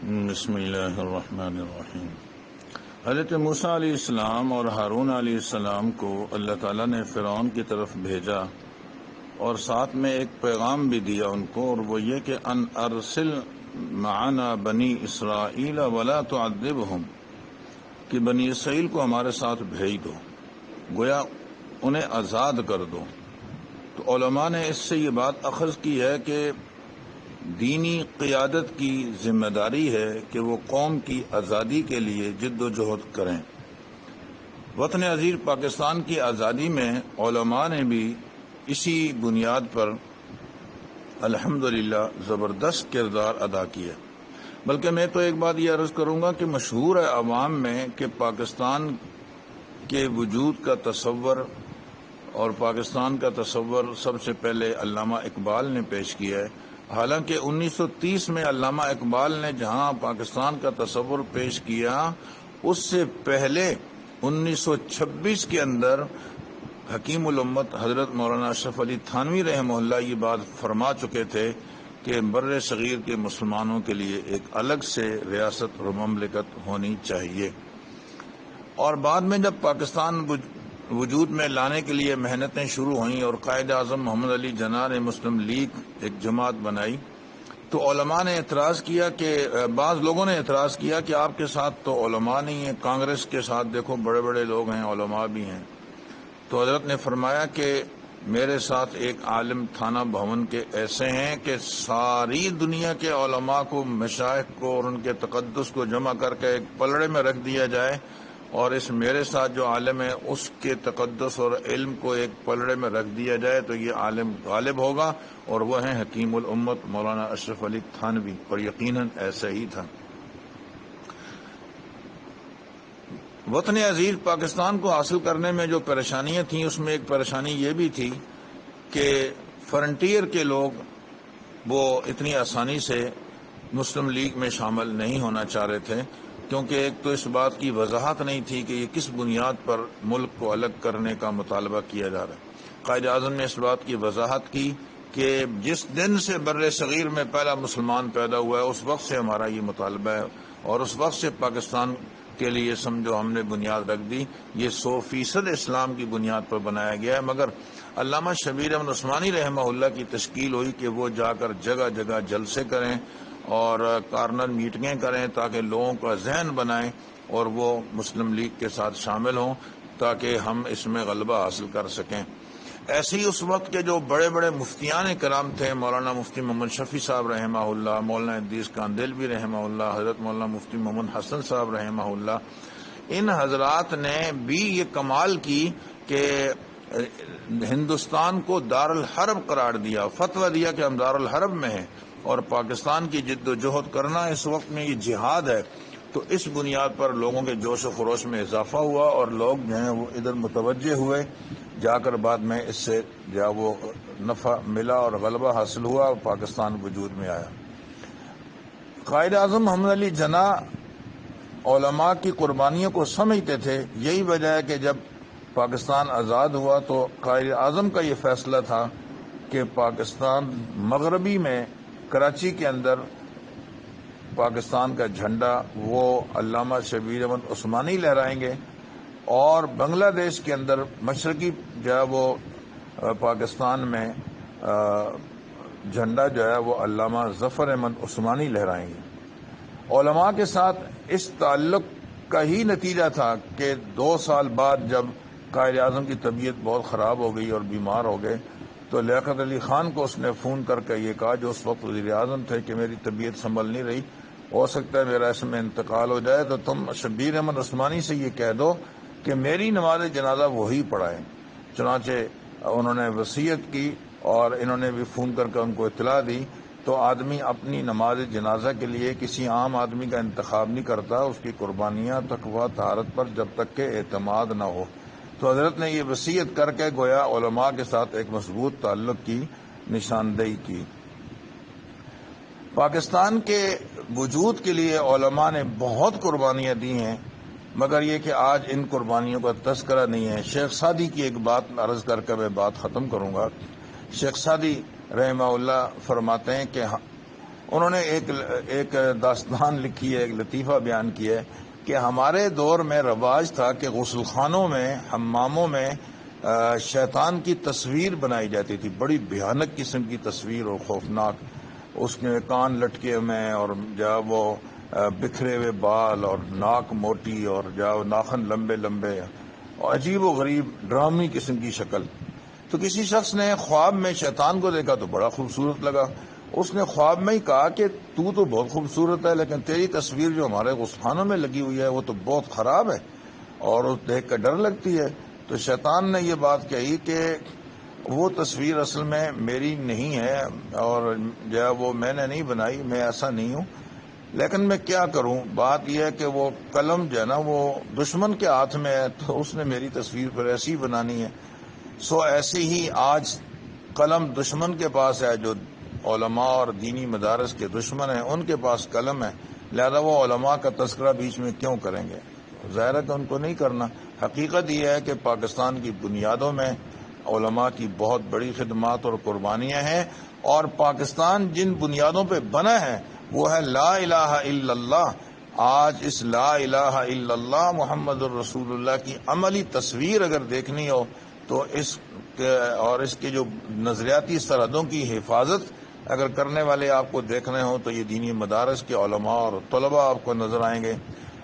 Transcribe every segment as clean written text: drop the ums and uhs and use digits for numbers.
بسم اللہ الرحمن الرحیم۔ حضرت موسیٰ علیہ السلام اور ہارون علیہ السلام کو اللہ تعالیٰ نے فرعون کی طرف بھیجا اور ساتھ میں ایک پیغام بھی دیا ان کو، اور وہ یہ کہ ان ارسل معنا بنی اسرائیل ولا تعذبہم، کہ بنی اسرائیل کو ہمارے ساتھ بھیج دو، گویا انہیں آزاد کر دو۔ تو علماء نے اس سے یہ بات اخذ کی ہے کہ دینی قیادت کی ذمہ داری ہے کہ وہ قوم کی آزادی کے لیے جد و جہد کریں۔ وطن عزیز پاکستان کی آزادی میں علماء نے بھی اسی بنیاد پر الحمدللہ زبردست کردار ادا کیا۔ بلکہ میں تو ایک بات یہ عرض کروں گا کہ مشہور ہے عوام میں کہ پاکستان کے وجود کا تصور اور پاکستان کا تصور سب سے پہلے علامہ اقبال نے پیش کیا ہے۔ حالانکہ 1930 میں علامہ اقبال نے جہاں پاکستان کا تصور پیش کیا، اس سے پہلے 1926 کے اندر حکیم الامت حضرت مولانا اشرف علی تھانوی رحمہ اللہ یہ بات فرما چکے تھے کہ بر صغیر کے مسلمانوں کے لیے ایک الگ سے ریاست اور مملکت ہونی چاہیے۔ اور بعد میں جب پاکستان وجود میں لانے کے لیے محنتیں شروع ہوئیں اور قائد اعظم محمد علی جناح نے مسلم لیگ ایک جماعت بنائی، تو علماء نے اعتراض کیا کہ بعض لوگوں نے اعتراض کیا کہ آپ کے ساتھ تو علماء نہیں ہیں، کانگریس کے ساتھ دیکھو بڑے بڑے لوگ ہیں، علماء بھی ہیں۔ تو حضرت نے فرمایا کہ میرے ساتھ ایک عالم تھانہ بھون کے ایسے ہیں کہ ساری دنیا کے علماء کو، مشائخ کو اور ان کے تقدس کو جمع کر کے ایک پلڑے میں رکھ دیا جائے، اور اس میرے ساتھ جو عالم ہے اس کے تقدس اور علم کو ایک پلڑے میں رکھ دیا جائے تو یہ عالم غالب ہوگا، اور وہ ہیں حکیم الامت مولانا اشرف علی تھانوی، اور یقیناً ایسا ہی تھا۔ وطن عزیز پاکستان کو حاصل کرنے میں جو پریشانیاں تھیں، اس میں ایک پریشانی یہ بھی تھی کہ فرنٹیئر کے لوگ وہ اتنی آسانی سے مسلم لیگ میں شامل نہیں ہونا چاہ رہے تھے، کیونکہ ایک تو اس بات کی وضاحت نہیں تھی کہ یہ کس بنیاد پر ملک کو الگ کرنے کا مطالبہ کیا جا رہا ہے۔ قائد اعظم نے اس بات کی وضاحت کی کہ جس دن سے بر صغیر میں پہلا مسلمان پیدا ہوا ہے اس وقت سے ہمارا یہ مطالبہ ہے، اور اس وقت سے پاکستان کے لیے سمجھو ہم نے بنیاد رکھ دی۔ یہ 100% اسلام کی بنیاد پر بنایا گیا ہے، مگر علامہ شبیر احمد عثمانی رحمہ اللہ کی تشکیل ہوئی کہ وہ جا کر جگہ جگہ جلسے کریں اور کارنر میٹنگیں کریں تاکہ لوگوں کا ذہن بنائیں اور وہ مسلم لیگ کے ساتھ شامل ہوں تاکہ ہم اس میں غلبہ حاصل کر سکیں۔ ایسے ہی اس وقت کے جو بڑے بڑے مفتیان کرام تھے، مولانا مفتی محمد شفیع صاحب رحمہ اللہ، مولانا ادریس کاندیلوی رحمہ اللہ، حضرت مولانا مفتی محمد حسن صاحب رحمہ اللہ، ان حضرات نے بھی یہ کمال کی کہ ہندوستان کو دارالحرب قرار دیا، فتویٰ دیا کہ ہم دارالحرب میں ہیں، اور پاکستان کی جد و جہد کرنا اس وقت میں یہ جہاد ہے۔ تو اس بنیاد پر لوگوں کے جوش و خروش میں اضافہ ہوا اور لوگ جو ہیں وہ ادھر متوجہ ہوئے، جا کر بعد میں اس سے وہ نفع ملا اور غلبہ حاصل ہوا اور پاکستان وجود میں آیا۔ قائد اعظم محمد علی جناح علماء کی قربانیوں کو سمجھتے تھے، یہی وجہ ہے کہ جب پاکستان آزاد ہوا تو قائد اعظم کا یہ فیصلہ تھا کہ پاکستان مغربی میں کراچی کے اندر پاکستان کا جھنڈا وہ علامہ شبیر احمد عثمانی لہرائیں گے، اور بنگلہ دیش کے اندر مشرقی جو ہے وہ پاکستان میں جھنڈا جو ہے وہ علامہ ظفر احمد عثمانی لہرائیں گے۔ علماء کے ساتھ اس تعلق کا ہی نتیجہ تھا کہ 2 سال بعد جب قائد اعظم کی طبیعت بہت خراب ہو گئی اور بیمار ہو گئے تو لیاقت علی خان کو اس نے فون کر کے یہ کہا، جو اس وقت وزیر اعظم تھے، کہ میری طبیعت سنبھل نہیں رہی، ہو سکتا ہے میرا اس میں انتقال ہو جائے، تو تم شبیر احمد عثمانی سے یہ کہہ دو کہ میری نماز جنازہ وہی پڑھائیں۔ چنانچہ انہوں نے وصیت کی اور انہوں نے بھی فون کر کے ان کو اطلاع دی۔ تو آدمی اپنی نماز جنازہ کے لیے کسی عام آدمی کا انتخاب نہیں کرتا، اس کی قربانیاں تقویٰ طہارت پر جب تک کہ اعتماد نہ ہو۔ تو حضرت نے یہ وصیت کر کے گویا علماء کے ساتھ ایک مضبوط تعلق کی نشاندہی کی۔ پاکستان کے وجود کے لیے علماء نے بہت قربانیاں دی ہیں، مگر یہ کہ آج ان قربانیوں کا تذکرہ نہیں ہے۔ شیخ سعدی کی ایک بات عرض کر کے میں بات ختم کروں گا۔ شیخ سعدی رحمہ اللہ فرماتے ہیں کہ انہوں نے ایک داستان لکھی ہے، ایک لطیفہ بیان کیا ہے کہ ہمارے دور میں رواج تھا کہ غسل خانوں میں، حماموں میں شیطان کی تصویر بنائی جاتی تھی، بڑی بھیانک قسم کی تصویر اور خوفناک، اس کے کان لٹکے میں اور جب وہ بکھرے ہوئے بال اور ناک موٹی اور جب ناخن لمبے لمبے اور عجیب و غریب ڈرامی قسم کی شکل۔ تو کسی شخص نے خواب میں شیطان کو دیکھا تو بڑا خوبصورت لگا، اس نے خواب میں ہی کہا کہ تو بہت خوبصورت ہے، لیکن تیری تصویر جو ہمارے غسلخانوں میں لگی ہوئی ہے وہ تو بہت خراب ہے اور اس دیکھ کر ڈر لگتی ہے۔ تو شیطان نے یہ بات کہی کہ وہ تصویر اصل میں میری نہیں ہے اور جب وہ میں نے نہیں بنائی، میں ایسا نہیں ہوں، لیکن میں کیا کروں، بات یہ ہے کہ وہ قلم جو ہے نا وہ دشمن کے ہاتھ میں ہے، تو اس نے میری تصویر پر ایسی بنانی ہے۔ سو ایسے ہی آج قلم دشمن کے پاس ہے، جو علماء اور دینی مدارس کے دشمن ہیں ان کے پاس قلم ہے، لہذا وہ علماء کا تذکرہ بیچ میں کیوں کریں گے؟ ظاہر ہے کہ ان کو نہیں کرنا۔ حقیقت یہ ہے کہ پاکستان کی بنیادوں میں علماء کی بہت بڑی خدمات اور قربانیاں ہیں، اور پاکستان جن بنیادوں پہ بنا ہے وہ ہے لا الہ الا اللہ۔ آج اس لا الہ الا اللہ محمد الرسول اللہ کی عملی تصویر اگر دیکھنی ہو تو اس کے جو نظریاتی سرحدوں کی حفاظت اگر کرنے والے آپ کو دیکھنے ہوں تو یہ دینی مدارس کے علماء اور طلباء آپ کو نظر آئیں گے۔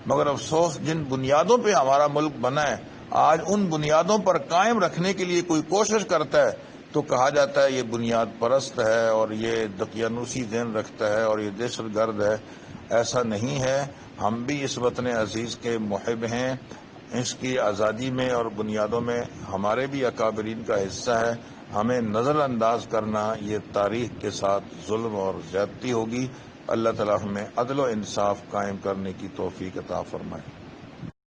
مگر افسوس، جن بنیادوں پہ ہمارا ملک بنا ہے آج ان بنیادوں پر قائم رکھنے کے لیے کوئی کوشش کرتا ہے تو کہا جاتا ہے یہ بنیاد پرست ہے اور یہ دقیانوسی ذہن رکھتا ہے اور یہ دہشت گرد ہے۔ ایسا نہیں ہے، ہم بھی اس وطن عزیز کے محب ہیں، اس کی آزادی میں اور بنیادوں میں ہمارے بھی اکابرین کا حصہ ہے۔ ہمیں نظر انداز کرنا یہ تاریخ کے ساتھ ظلم اور زیادتی ہوگی۔ اللہ تعالیٰ ہمیں عدل و انصاف قائم کرنے کی توفیق عطا فرمائے۔